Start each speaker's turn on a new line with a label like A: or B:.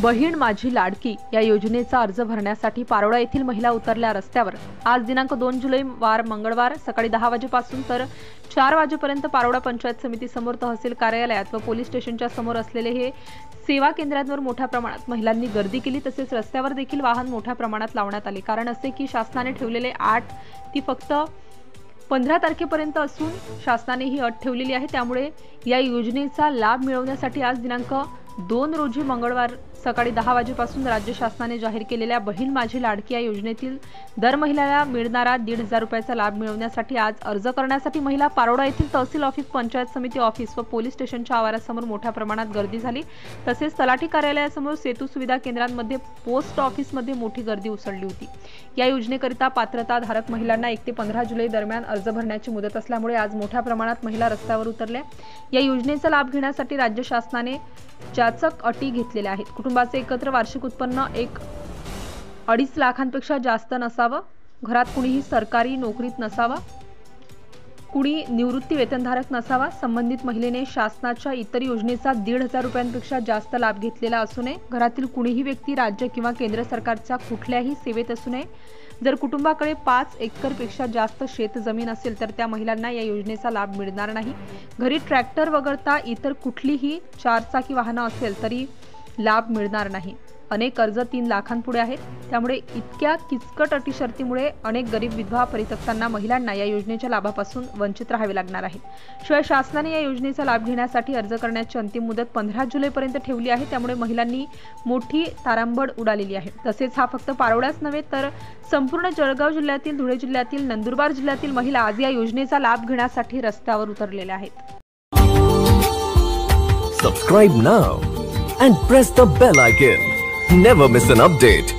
A: बहीण माझी लाडकी या योजनेचा अर्ज भरण्यासाठी पारोळा येथील महिला उतरल्या रस्त्यावर। आज दिनांक 2 जुलै वार मंगळवार सकाळी 10 वाजेपासून तर 4 वाजेपर्यंत पारोळा पंचायत समिती समोर, तहसील कार्यालयात व पोलीस स्टेशनच्या समोर असलेले हे सेवा केंद्रांवर मोठ्या प्रमाणात महिलांनी गर्दी केली। तसेच रस्त्यावर देखील वाहन मोठ्या प्रमाणात लावण्यात आले। कारण असे की शासनाने ठेवलेले 8 ती फक्त 15 तारखेपर्यंत असून शासनाने ही अट ठेवलेली आहे। त्यामुळे या योजनेचा लाभ मिळवण्यासाठी आज दिनांक 2 रोजी मंगळवार सकाळी 10 वाजेपासून राज्य शासनाने जाहीर केलेल्या बहीण माझी लाडकी या योजनेतील दर महिलेला मिळणारा 1,500 रुपयाचा लाभ मिळवण्यासाठी आज अर्ज करण्यासाठी महिला पारोळा येथील तहसील ऑफिस, पंचायत समिती ऑफिस व पोलीस स्टेशनच्या आवारासमोर मोठ्या प्रमाणात गर्दी झाली। तसेच तलाठी कार्यालयासमोर, सेतू सुविधा केंद्रांमध्ये, पोस्ट ऑफिसमध्ये मोठी गर्दी उसळली होती। या योजनेकरिता पात्रता धारक महिलांना 1 ते 15 जुलै दरम्यान अर्ज भरण्याची मुदत असल्यामुळे आज मोठ्या प्रमाणात महिला रस्त्यावर उतरल्या। या योजनेचा लाभ घेण्यासाठी राज्य शासनाने जाचक अटी घेतलेल्या आहेत। कुटुंबाचे एकत्र वार्षिक उत्पन्न 1.5 लाखांपेक्षा जास्त नसावं, घरात कुणीही सरकारी नोकरीत नसावा, कुणी निवृत्ती वेतनधारक नसावा, संबंधित महिलेने शासनाच्या इतर योजनेचा 1,500 रुपयांपेक्षा जास्त लाभ घेतलेला असू नये, घरातील कुणीही व्यक्ती राज्य किंवा केंद्र सरकारच्या कुठल्याही सेवेत असू नये, जर कुटुंबाकडे 5 एकरपेक्षा जास्त शेत जमीन असेल तर त्या महिलांना या योजनेचा लाभ मिळणार नाही। घरी ट्रॅक्टर वगळता इतर कुठलीही 4 चाकी वाहनं असेल तरी लाभ मिळणार नाही। अनेक अर्ज 3 लाखांपुढे आहेत। त्यामुळे इतक्या किचकट अटी शर्तीमुळे अनेक गरीब विधवा परित्यक्तांना महिलांना या योजनेच्या लाभापासून वंचित राहावे लागणार आहे। शिवाय शासनाने या योजनेचा लाभ घेण्यासाठी अर्ज करण्याची अंतिम मुदत 15 जुलैपर्यंत ठेवली आहे। त्यामुळे महिलांनी मोठी तारांबळ उडालेली आहे। तसेच हा फक्त पारोळाच नव्हे तर संपूर्ण जळगाव जिल्ह्यातील, धुळे जिल्ह्यातील, नंदुरबार जिल्ह्यातील महिला आज या योजनेचा लाभ घेण्यासाठी रस्त्यावर उतरलेल्या आहेत।
B: Subscribe now and press the bell icon. Never miss an update.